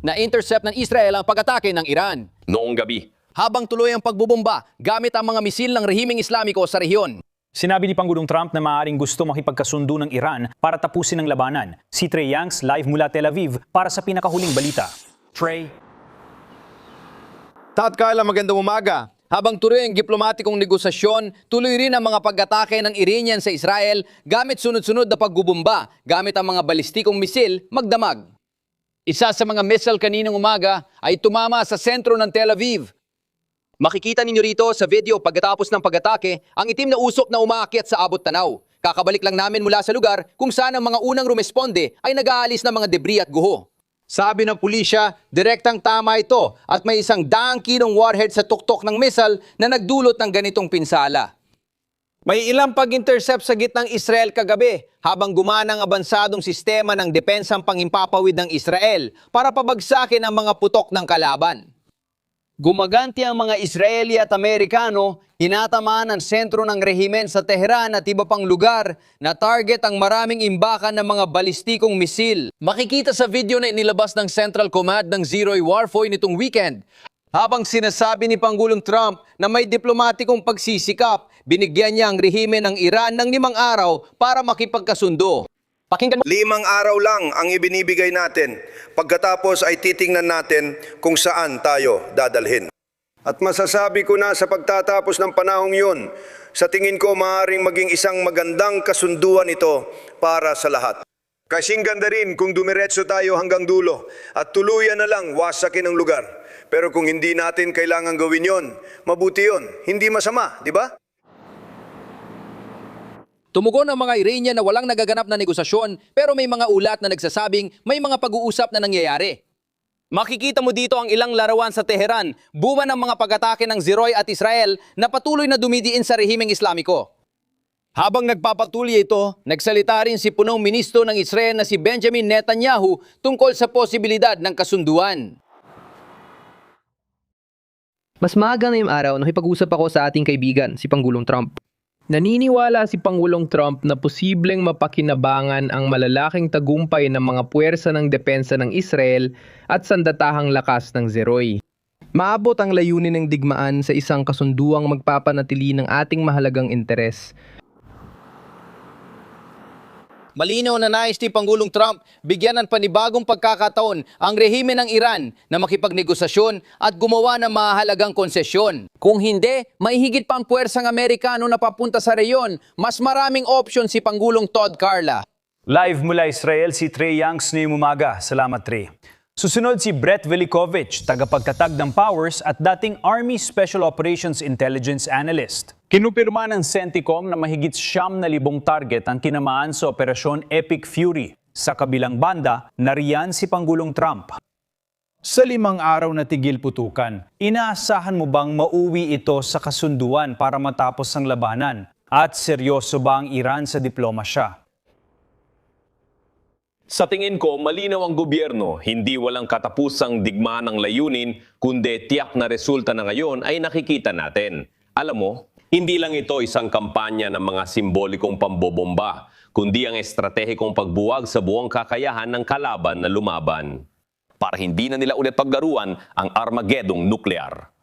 Na-intercept ng Israel ang pag-atake ng Iran. Noong gabi, Habang tuloy ang pagbubomba gamit ang mga misil ng rehimeng Islamiko sa rehiyon. Sinabi ni Pangulong Trump na maaaring gusto makipagkasundo ng Iran para tapusin ang labanan. Si Trey Yanks live mula Tel Aviv para sa pinakahuling balita. Trey. Tat Carla, magandang umaga. Habang tuloy ang diplomatikong negosasyon, tuloy rin ang mga pag-atake ng Iranian sa Israel gamit sunod-sunod na pagbubomba gamit ang mga balistikong misil magdamag. Isa sa mga missile kaninang umaga ay tumama sa sentro ng Tel Aviv. Makikita ninyo rito sa video pagkatapos ng pag-atake ang itim na usok na umaakyat sa abot tanaw. Kakabalik lang namin mula sa lugar kung saan ang mga unang rumesponde ay nag-aalis ng mga debris at guho. Sabi ng pulisya, direktang tama ito at may 100 kilong warhead sa tuktok ng missile na nagdulot ng ganitong pinsala. May ilang pag-intercept sa gitnang Israel kagabi habang gumana ang abansadong sistema ng depensang pangimpapawid ng Israel para pabagsakin ang mga putok ng kalaban. Gumaganti ang mga Israeli at Amerikano, hinatamaan ang sentro ng rehimen sa Tehran at iba pang lugar na target ang maraming imbakan ng mga balistikong misil. Makikita sa video na inilabas ng Central Command ng Zeroy Warfoy nitong weekend. Habang sinasabi ni Pangulong Trump na may diplomatikong pagsisikap, binigyan niya ang rehimen ng Iran ng 5 araw para makipagkasundo. Pakinggan mo. 5 araw lang ang ibinibigay natin. Pagkatapos ay titingnan natin kung saan tayo dadalhin. At masasabi ko na sa pagtatapos ng panahong yun, sa tingin ko maaaring maging isang magandang kasunduan ito para sa lahat. Kasing ganda rin kung dumiretso tayo hanggang dulo at tuluyan na lang wasakin ang lugar. Pero kung hindi natin kailangan gawin yon, mabuti yon, hindi masama, di ba? Tumugon ang mga Iranian na walang nagaganap na negosasyon pero may mga ulat na nagsasabing may mga pag-uusap na nangyayari. Makikita mo dito ang ilang larawan sa Tehran, buwan ng mga pag-atake ng Zeroy at Israel na patuloy na dumidiin sa rehimeng Islamiko. Habang nagpapatuloy ito, nagsalita rin si punong ministro ng Israel na si Benjamin Netanyahu tungkol sa posibilidad ng kasunduan. Mas maaga ngayong araw nakipag-usap ako sa ating kaibigan, si Pangulong Trump. Naniniwala si Pangulong Trump na posibleng mapakinabangan ang malalaking tagumpay ng mga puwersa ng depensa ng Israel at sandatahang lakas ng Zeroy. Maabot ang layunin ng digmaan sa isang kasunduang magpapanatili ng ating mahalagang interes. Malinaw na nais ni Pangulong Trump bigyan ng panibagong pagkakataon ang rehimen ng Iran na makipagnegosasyon at gumawa ng mahalagang konsesyon. Kung hindi, may higit pang puwersang Amerikano na papunta sa reyon. Mas maraming option si Pangulong Todd Carla. Live mula Israel si Trey Yanks ngayong umaga. Salamat, Trey. Susunod si Brett Velikovich, tagapagtatag ng Powers at dating Army Special Operations Intelligence Analyst. Kinumpirma ng CENTCOM na mahigit 9,000 target ang tinamaan sa Operasyon Epic Fury. Sa kabilang banda, nariyan si Pangulong Trump. Sa 5 araw na tigil putukan, inaasahan mo bang mauwi ito sa kasunduan para matapos ang labanan? At seryoso ba ang Iran sa diplomasya? sa tingin ko malinaw ang gobyerno, hindi walang katapusang digma ng layunin, kundi tiyak na resulta na ngayon ay nakikita natin. Alam mo, hindi lang ito isang kampanya ng mga simbolikong pambobomba, kundi ang estratehikong pagbuwag sa buong kakayahan ng kalaban na lumaban. Para hindi na nila ulit paglaruan ang Armageddong nuklear.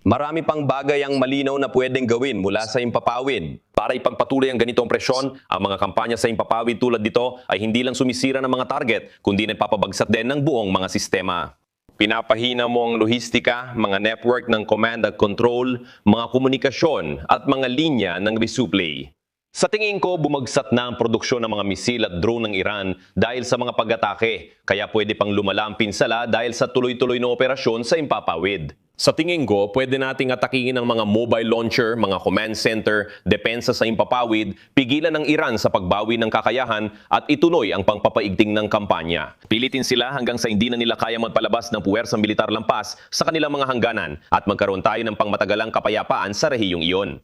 Marami pang bagay ang malinaw na pwedeng gawin mula sa impapawid. Para ipagpatuloy ang ganitong presyon, ang mga kampanya sa impapawid tulad dito ay hindi lang sumisira ng mga target, kundi nagpapabagsat din ng buong mga sistema. Pinapahina mo ang lohistika, mga network ng command at control, mga komunikasyon at mga linya ng resupply. Sa tingin ko, bumagsak na ang produksyon ng mga misil at drone ng Iran dahil sa mga pag-atake, kaya pwede pang lumala ang pinsala dahil sa tuloy-tuloy na operasyon sa impapawid. Sa tingin ko, pwede nating atakihin ang mga mobile launcher, mga command center, depensa sa impapawid, pigilan ng Iran sa pagbawi ng kakayahan at ituloy ang pangpapaigting ng kampanya. Pilitin sila hanggang sa hindi na nila kaya magpalabas ng puwersang militar lampas sa kanilang mga hangganan at magkaroon tayo ng pangmatagalang kapayapaan sa rehiyong iyon.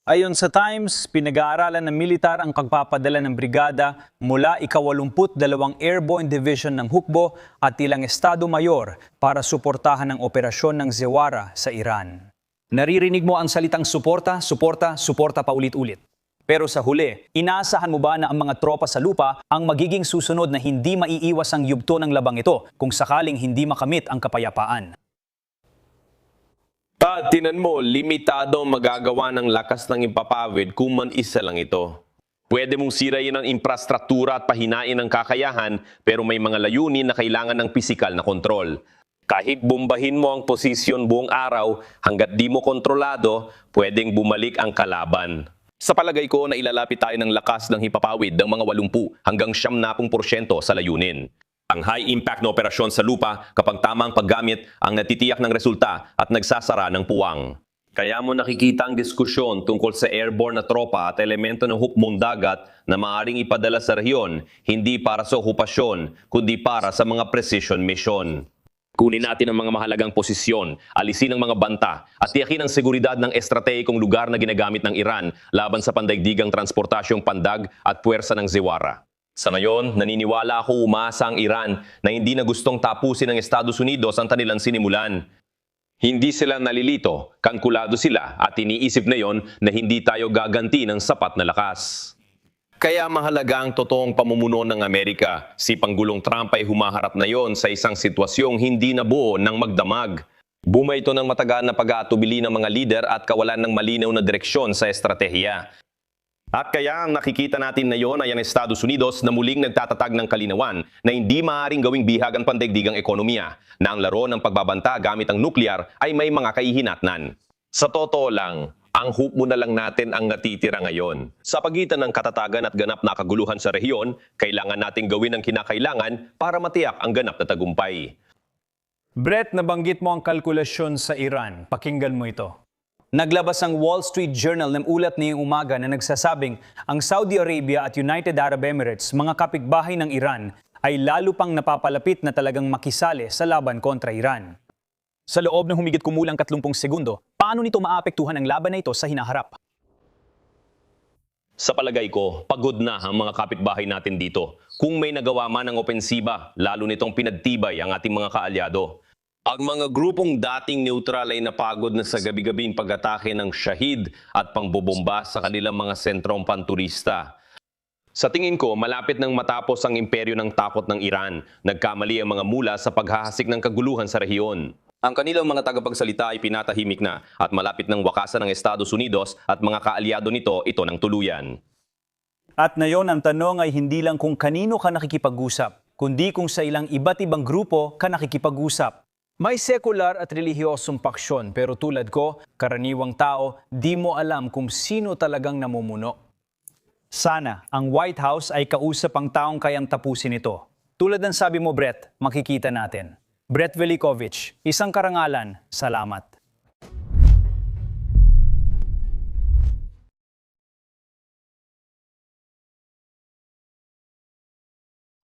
Ayon sa Times, pinag-aaralan ng militar ang pagpapadala ng brigada mula ika-82 Airborne Division ng Hukbo at ilang Estado Mayor para suportahan ang operasyon ng Zewara sa Iran. Naririnig mo ang salitang suporta, suporta, suporta paulit-ulit. Pero sa huli, inaasahan mo ba na ang mga tropa sa lupa ang magiging susunod na hindi maiiwas ang yugto ng labang ito kung sakaling hindi makamit ang kapayapaan? Tinan mo, limitado ang magagawa ng lakas ng impapawid kung man isa lang ito. Pwede mong sirayin ang infrastruktura at pahinain ang kakayahan, pero may mga layunin na kailangan ng pisikal na kontrol. Kahit bombahin mo ang posisyon buong araw, hanggat di mo kontrolado, pwedeng bumalik ang kalaban. Sa palagay ko na ilalapit tayo ng lakas ng hipapawid ng mga 80 hanggang 70% sa layunin. Ang high-impact na operasyon sa lupa kapag tamang paggamit ang natitiyak ng resulta at nagsasara ng puwang. Kaya mo nakikita ang diskusyon tungkol sa airborne na tropa at elemento ng hukbong dagat na maaaring ipadala sa rehiyon, hindi para sa okupasyon, kundi para sa mga precision mission. Kunin natin ang mga mahalagang posisyon, alisin ang mga banta, at tiyakin ang seguridad ng estratehikong lugar na ginagamit ng Iran laban sa pandaigdigang transportasyong pandag at puwersa ng Ziwara. Sa ngayon, naniniwala ako umasa ang Iran na hindi na gustong tapusin ng Estados Unidos ang kanilang sinimulan. Hindi sila nalilito, kalkulado sila at iniisip na yon na hindi tayo gaganti ng sapat na lakas. Kaya mahalaga ang totoong pamumuno ng Amerika. Si Pangulong Trump ay humaharap na yon sa isang sitwasyong hindi nabuo ng magdamag. Bumay ito ng matagal na pag-aatubili ng mga lider at kawalan ng malinaw na direksyon sa estratehiya. At kaya ang nakikita natin ngayon ay ang Estados Unidos na muling nagtatatag ng kalinawan na hindi maaaring gawing bihag ang pandaigdigang ekonomiya, na ang laro ng pagbabanta gamit ang nuklear ay may mga kahihinatnan. Sa totoo lang, ang hukbo na lang natin ang natitira ngayon. Sa pagitan ng katatagan at ganap na kaguluhan sa rehiyon, kailangan nating gawin ang kinakailangan para matiyak ang ganap na tagumpay. Brett, nabanggit mo ang kalkulasyon sa Iran. Pakinggan mo ito. Naglabas ang Wall Street Journal ng ulat ngayong umaga na nagsasabing ang Saudi Arabia at United Arab Emirates, mga kapitbahay ng Iran, ay lalo pang napapalapit na talagang makisali sa laban kontra Iran. Sa loob ng humigit kumulang 30 segundo, paano nito maapektuhan ang laban na ito sa hinaharap? Sa palagay ko, pagod na ang mga kapitbahay natin dito. Kung may nagawa man ang opensiba, lalo nitong pinagtibay ang ating mga kaalyado. Ang mga grupong dating neutral ay napagod na sa gabi-gabing pag-atake ng Shahid at pangbobomba sa kanilang mga sentrong panturista. Sa tingin ko, malapit nang matapos ang imperyo ng takot ng Iran. Nagkamali ang mga mula sa paghahasik ng kaguluhan sa rehiyon. Ang kanilang mga tagapagsalita ay pinatahimik na at malapit ng wakasan ng Estados Unidos at mga kaalyado nito ito ng tuluyan. At ngayon ang tanong ay hindi lang kung kanino ka nakikipag-usap, kundi kung sa ilang iba't ibang grupo ka nakikipag-usap. May sekular at relihiyosong paksyon, pero tulad ko, karaniwang tao, di mo alam kung sino talagang namumuno. Sana ang White House ay kausap ang taong kayang tapusin ito. Tulad ng sabi mo, Brett, makikita natin. Brett Velikovich, isang karangalan, salamat.